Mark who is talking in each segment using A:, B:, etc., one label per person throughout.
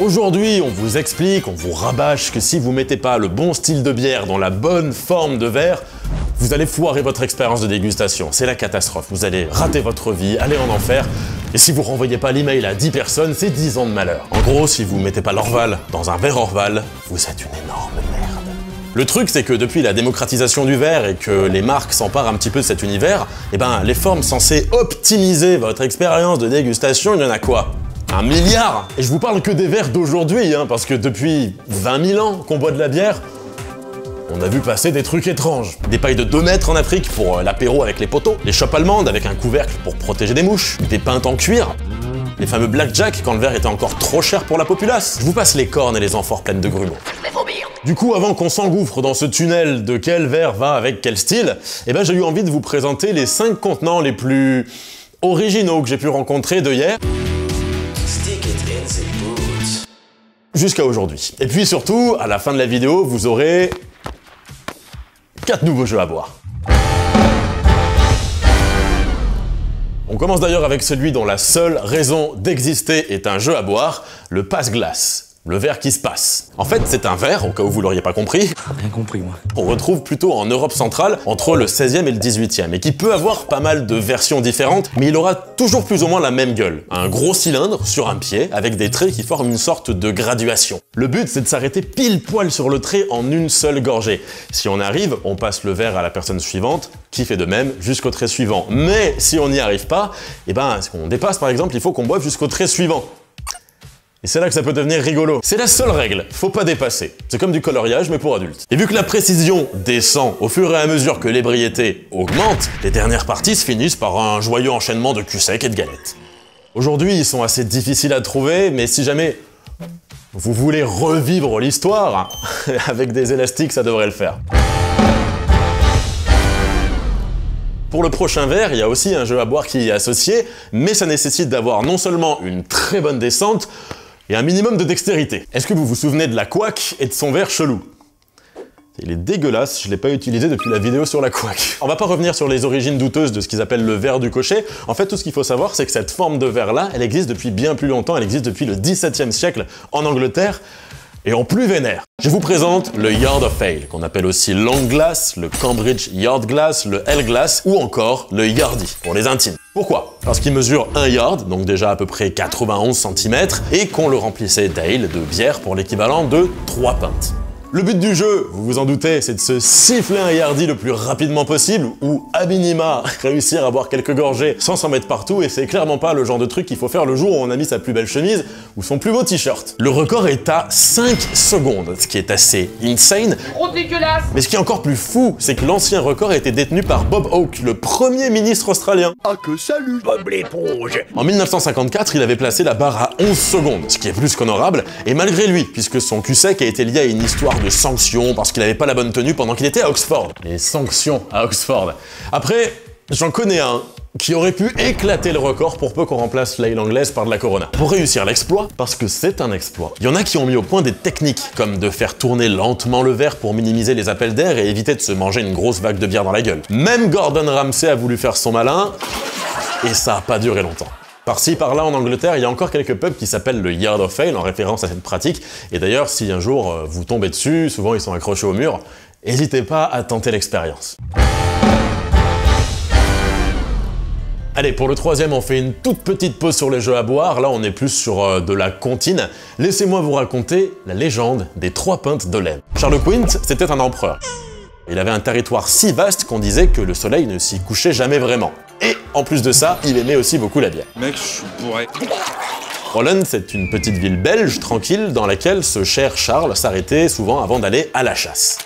A: Aujourd'hui, on vous explique, on vous rabâche que si vous mettez pas le bon style de bière dans la bonne forme de verre, vous allez foirer votre expérience de dégustation. C'est la catastrophe. Vous allez rater votre vie, aller en enfer. Et si vous renvoyez pas l'email à 10 personnes, c'est 10 ans de malheur. En gros, si vous mettez pas l'Orval dans un verre Orval, vous êtes une énorme merde. Le truc, c'est que depuis la démocratisation du verre et que les marques s'emparent un petit peu de cet univers, les formes censées optimiser votre expérience de dégustation, il y en a quoi? 1 milliard! Et je vous parle que des verres d'aujourd'hui, parce que depuis 20 000 ans qu'on boit de la bière, on a vu passer des trucs étranges. Des pailles de 2 mètres en Afrique pour l'apéro avec les poteaux, les chopes allemandes avec un couvercle pour protéger des mouches, des pintes en cuir, les fameux blackjack quand le verre était encore trop cher pour la populace. Je vous passe les cornes et les amphores pleines de grumeaux. Du coup, avant qu'on s'engouffre dans ce tunnel de quel verre va avec quel style, j'ai eu envie de vous présenter les 5 contenants les plus originaux que j'ai pu rencontrer de hier jusqu'à aujourd'hui. Et puis surtout, à la fin de la vidéo, vous aurez 4 nouveaux jeux à boire. On commence d'ailleurs avec celui dont la seule raison d'exister est un jeu à boire, le passe-glace. Le verre qui se passe. En fait, c'est un verre, au cas où vous l'auriez pas compris.
B: Rien compris, moi.
A: On retrouve plutôt en Europe centrale, entre le 16e et le 18e, et qui peut avoir pas mal de versions différentes, mais il aura toujours plus ou moins la même gueule. Un gros cylindre sur un pied, avec des traits qui forment une sorte de graduation. Le but, c'est de s'arrêter pile poil sur le trait en une seule gorgée. Si on arrive, on passe le verre à la personne suivante, qui fait de même jusqu'au trait suivant. Mais si on n'y arrive pas, si on dépasse par exemple, il faut qu'on boive jusqu'au trait suivant. Et c'est là que ça peut devenir rigolo. C'est la seule règle, faut pas dépasser. C'est comme du coloriage, mais pour adultes. Et vu que la précision descend au fur et à mesure que l'ébriété augmente, les dernières parties se finissent par un joyeux enchaînement de cul sec et de galettes. Aujourd'hui, ils sont assez difficiles à trouver, mais si jamais vous voulez revivre l'histoire, avec des élastiques, ça devrait le faire. Pour le prochain verre, il y a aussi un jeu à boire qui y est associé, mais ça nécessite d'avoir non seulement une très bonne descente, et un minimum de dextérité. Est-ce que vous vous souvenez de la couac et de son verre chelou? Il est dégueulasse, je l'ai pas utilisé depuis la vidéo sur la couac. On va pas revenir sur les origines douteuses de ce qu'ils appellent le verre du cocher. En fait, tout ce qu'il faut savoir, c'est que cette forme de verre-là, elle existe depuis bien plus longtemps, elle existe depuis le XVIIe siècle en Angleterre, et en plus vénère. Je vous présente le Yard of Ale, qu'on appelle aussi Long Glass, le Cambridge Yard Glass, le L Glass, ou encore le Yardie, pour les intimes. Pourquoi? Parce qu'il mesure 1 yard, donc déjà à peu près 91 cm, et qu'on le remplissait d'ale, de bière, pour l'équivalent de 3 pintes. Le but du jeu, vous vous en doutez, c'est de se siffler un Yardie le plus rapidement possible, ou à minima, réussir à boire quelques gorgées sans s'en mettre partout, et c'est clairement pas le genre de truc qu'il faut faire le jour où on a mis sa plus belle chemise ou son plus beau t-shirt. Le record est à 5 secondes, ce qui est assez insane.
C: Trop dégueulasse!
A: Mais ce qui est encore plus fou, c'est que l'ancien record a été détenu par Bob Hawke, le premier ministre australien.
D: Ah que salut, Bob l'éponge!
A: En 1954, il avait placé la barre à 11 secondes, ce qui est plus qu'honorable, et malgré lui, puisque son cul sec a été lié à une histoire de sanctions parce qu'il avait pas la bonne tenue pendant qu'il était à Oxford. Les sanctions à Oxford. Après, j'en connais un qui aurait pu éclater le record pour peu qu'on remplace l'ale anglaise par de la Corona. Pour réussir l'exploit, parce que c'est un exploit, il y en a qui ont mis au point des techniques, comme de faire tourner lentement le verre pour minimiser les appels d'air et éviter de se manger une grosse vague de bière dans la gueule. Même Gordon Ramsay a voulu faire son malin, et ça a pas duré longtemps. Par-ci, par-là, en Angleterre, il y a encore quelques pubs qui s'appellent le Yard of Ale, en référence à cette pratique. Et d'ailleurs, si un jour vous tombez dessus, souvent ils sont accrochés au mur, n'hésitez pas à tenter l'expérience. Allez, pour le troisième, on fait une toute petite pause sur les jeux à boire. Là, on est plus sur de la comptine. Laissez-moi vous raconter la légende des 3 pintes de lait. Charles Quint, c'était un empereur. Il avait un territoire si vaste qu'on disait que le soleil ne s'y couchait jamais vraiment. Et en plus de ça, il aimait aussi beaucoup la bière.
D: Mec, je suis bourré.
A: Rollen, c'est une petite ville belge, tranquille, dans laquelle ce cher Charles s'arrêtait souvent avant d'aller à la chasse.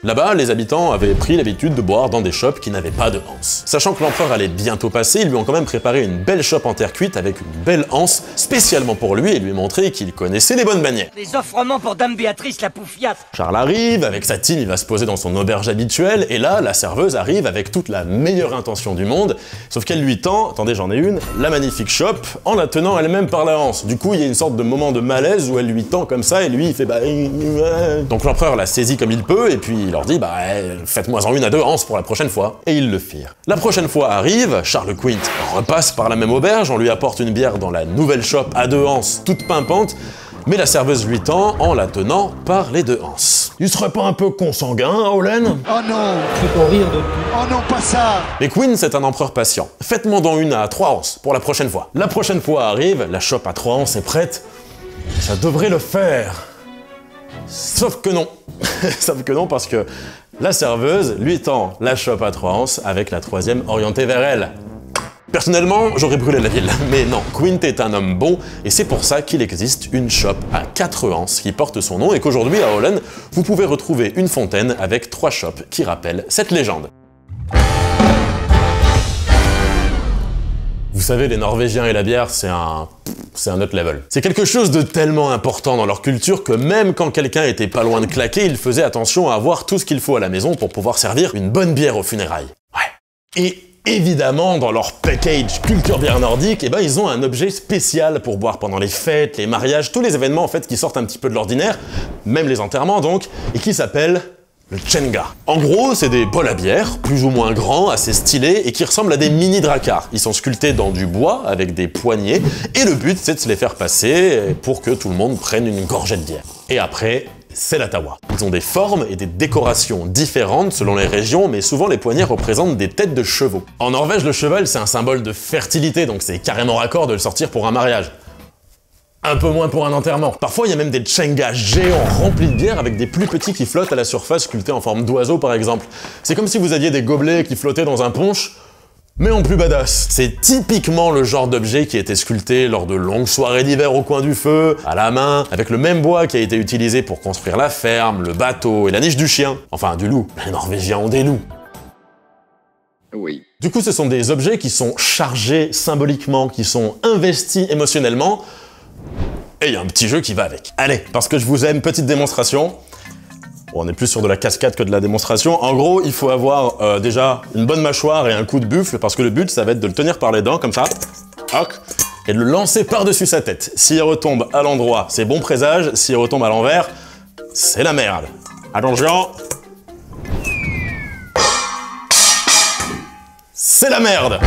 A: Là-bas, les habitants avaient pris l'habitude de boire dans des chopes qui n'avaient pas de anse. Sachant que l'empereur allait bientôt passer, ils lui ont quand même préparé une belle chope en terre cuite avec une belle anse, spécialement pour lui et lui montrer qu'il connaissait les bonnes manières.
C: Les offrements pour Dame Béatrice la poufiasse.
A: Charles arrive, avec sa team, il va se poser dans son auberge habituelle, et là, la serveuse arrive avec toute la meilleure intention du monde, sauf qu'elle lui tend, attendez j'en ai une, la magnifique chope, en la tenant elle-même par la anse. Du coup, il y a une sorte de moment de malaise où elle lui tend comme ça, et lui, il fait bah... Donc l'empereur la saisit comme il peut, et puis il leur dit bah faites-moi-en une à 2 anses pour la prochaine fois. Et ils le firent. La prochaine fois arrive, Charles Quint repasse par la même auberge, on lui apporte une bière dans la nouvelle chope à 2 anses, toute pimpante, mais la serveuse lui tend en la tenant par les deux anses. Il serait pas un peu consanguin, hein, Olen?
B: Oh non!
C: Faut qu'on rire de tout.
B: Oh non, pas ça!
A: Mais Queen, c'est un empereur patient. Faites-moi dans une à 3 onces pour la prochaine fois. La prochaine fois arrive, la chope à 3 onces est prête. Ça devrait le faire. Sauf que non. Sauf que non, parce que la serveuse lui tend la chope à 3 onces avec la troisième orientée vers elle. Personnellement, j'aurais brûlé la ville, mais non, Quint est un homme bon, et c'est pour ça qu'il existe une chope à 4 anses qui porte son nom, et qu'aujourd'hui à Olen, vous pouvez retrouver une fontaine avec 3 chopes qui rappellent cette légende. Vous savez, les Norvégiens et la bière, c'est un autre level. C'est quelque chose de tellement important dans leur culture que même quand quelqu'un était pas loin de claquer, ils faisaient attention à avoir tout ce qu'il faut à la maison pour pouvoir servir une bonne bière aux funérailles. Ouais. Et évidemment, dans leur package culture bière nordique, eh ben, ils ont un objet spécial pour boire pendant les fêtes, les mariages, tous les événements en fait qui sortent un petit peu de l'ordinaire, même les enterrements donc, et qui s'appelle le Tjenga. En gros, c'est des bols à bière, plus ou moins grands, assez stylés, et qui ressemblent à des mini dracars. Ils sont sculptés dans du bois, avec des poignées, et le but, c'est de se les faire passer pour que tout le monde prenne une gorgée de bière. Et après, c'est la tawa. Ils ont des formes et des décorations différentes selon les régions, mais souvent les poignées représentent des têtes de chevaux. En Norvège, le cheval, c'est un symbole de fertilité, donc c'est carrément raccord de le sortir pour un mariage. Un peu moins pour un enterrement. Parfois, il y a même des Tjenga géants remplis de bière avec des plus petits qui flottent à la surface, sculptés en forme d'oiseau par exemple. C'est comme si vous aviez des gobelets qui flottaient dans un punch, mais en plus badass. C'est typiquement le genre d'objet qui a été sculpté lors de longues soirées d'hiver au coin du feu, à la main, avec le même bois qui a été utilisé pour construire la ferme, le bateau et la niche du chien. Enfin, du loup. Les Norvégiens ont des loups.
D: Oui.
A: Du coup, ce sont des objets qui sont chargés symboliquement, qui sont investis émotionnellement, et il y a un petit jeu qui va avec. Allez, parce que je vous aime, petite démonstration. Bon, on est plus sur de la cascade que de la démonstration. En gros, il faut avoir déjà une bonne mâchoire et un coup de buffle, parce que le but, ça va être de le tenir par les dents, comme ça, hoc, et de le lancer par-dessus sa tête. S'il retombe à l'endroit, c'est bon présage. S'il retombe à l'envers, c'est la merde. Attention. C'est la merde.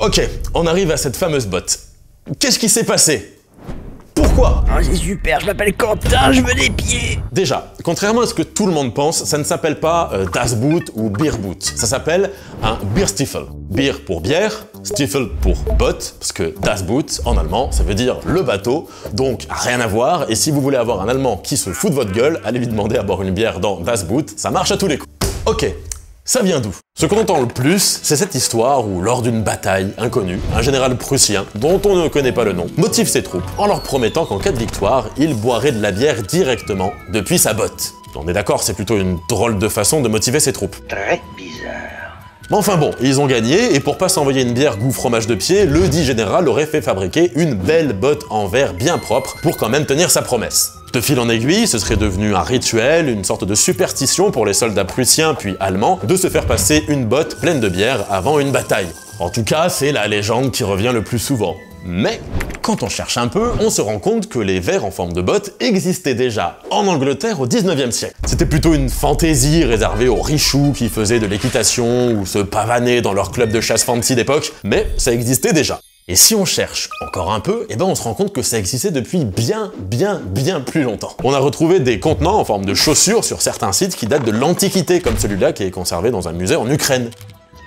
A: Ok, on arrive à cette fameuse botte. Qu'est-ce qui s'est passé? Pourquoi?
C: Oh, c'est super, je m'appelle Quentin, je veux des pieds.
A: Déjà, contrairement à ce que tout le monde pense, ça ne s'appelle pas Das Boot ou Beer Boot. Ça s'appelle un Bierstiefel. Beer pour bière, Stiefel pour botte, parce que Das Boot, en allemand, ça veut dire le bateau, donc rien à voir. Et si vous voulez avoir un Allemand qui se fout de votre gueule, allez lui demander à boire une bière dans Das Boot, ça marche à tous les coups. Ok. Ça vient d'où? Ce qu'on entend le plus, c'est cette histoire où, lors d'une bataille inconnue, un général prussien, dont on ne connaît pas le nom, motive ses troupes en leur promettant qu'en cas de victoire, il boirait de la bière directement depuis sa botte. On est d'accord, c'est plutôt une drôle de façon de motiver ses troupes.
C: Très bizarre.
A: Mais enfin bon, ils ont gagné, et pour pas s'envoyer une bière goût fromage de pied, le dit général aurait fait fabriquer une belle botte en verre bien propre pour quand même tenir sa promesse. De fil en aiguille, ce serait devenu un rituel, une sorte de superstition pour les soldats prussiens puis allemands, de se faire passer une botte pleine de bière avant une bataille. En tout cas, c'est la légende qui revient le plus souvent. Mais, quand on cherche un peu, on se rend compte que les verres en forme de botte existaient déjà en Angleterre au 19e siècle. C'était plutôt une fantaisie réservée aux richoux qui faisaient de l'équitation ou se pavanaient dans leur club de chasse fancy d'époque, mais ça existait déjà. Et si on cherche encore un peu, eh ben on se rend compte que ça existait depuis bien plus longtemps. On a retrouvé des contenants en forme de chaussures sur certains sites qui datent de l'Antiquité, comme celui-là qui est conservé dans un musée en Ukraine.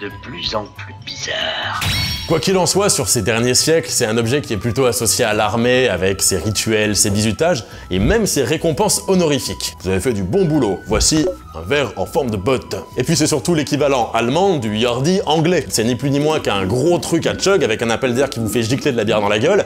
C: De plus en plus bizarre.
A: Quoi qu'il en soit, sur ces derniers siècles, c'est un objet qui est plutôt associé à l'armée, avec ses rituels, ses bizutages, et même ses récompenses honorifiques. Vous avez fait du bon boulot, voici un verre en forme de botte. Et puis c'est surtout l'équivalent allemand du Jordi anglais. C'est ni plus ni moins qu'un gros truc à chug avec un appel d'air qui vous fait gicler de la bière dans la gueule.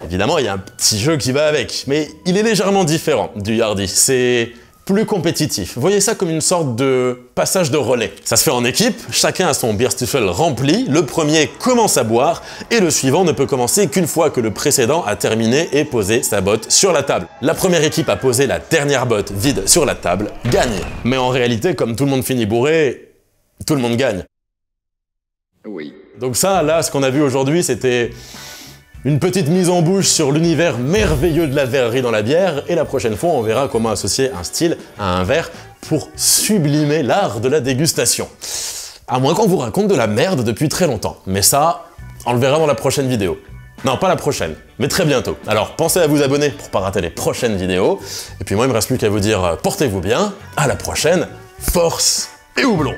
A: Évidemment, il y a un petit jeu qui va avec, mais il est légèrement différent du Jordi. C'est plus compétitif. Voyez ça comme une sorte de passage de relais. Ça se fait en équipe, chacun a son Bierstiefel rempli, le premier commence à boire, et le suivant ne peut commencer qu'une fois que le précédent a terminé et posé sa botte sur la table. La première équipe à poser la dernière botte vide sur la table gagne. Mais en réalité, comme tout le monde finit bourré, tout le monde gagne.
D: Oui.
A: Donc ça, là, ce qu'on a vu aujourd'hui, c'était une petite mise en bouche sur l'univers merveilleux de la verrerie dans la bière, et la prochaine fois, on verra comment associer un style à un verre pour sublimer l'art de la dégustation. À moins qu'on vous raconte de la merde depuis très longtemps. Mais ça, on le verra dans la prochaine vidéo. Non, pas la prochaine, mais très bientôt. Alors pensez à vous abonner pour pas rater les prochaines vidéos. Et puis moi, il me reste plus qu'à vous dire portez-vous bien, à la prochaine, force et houblon!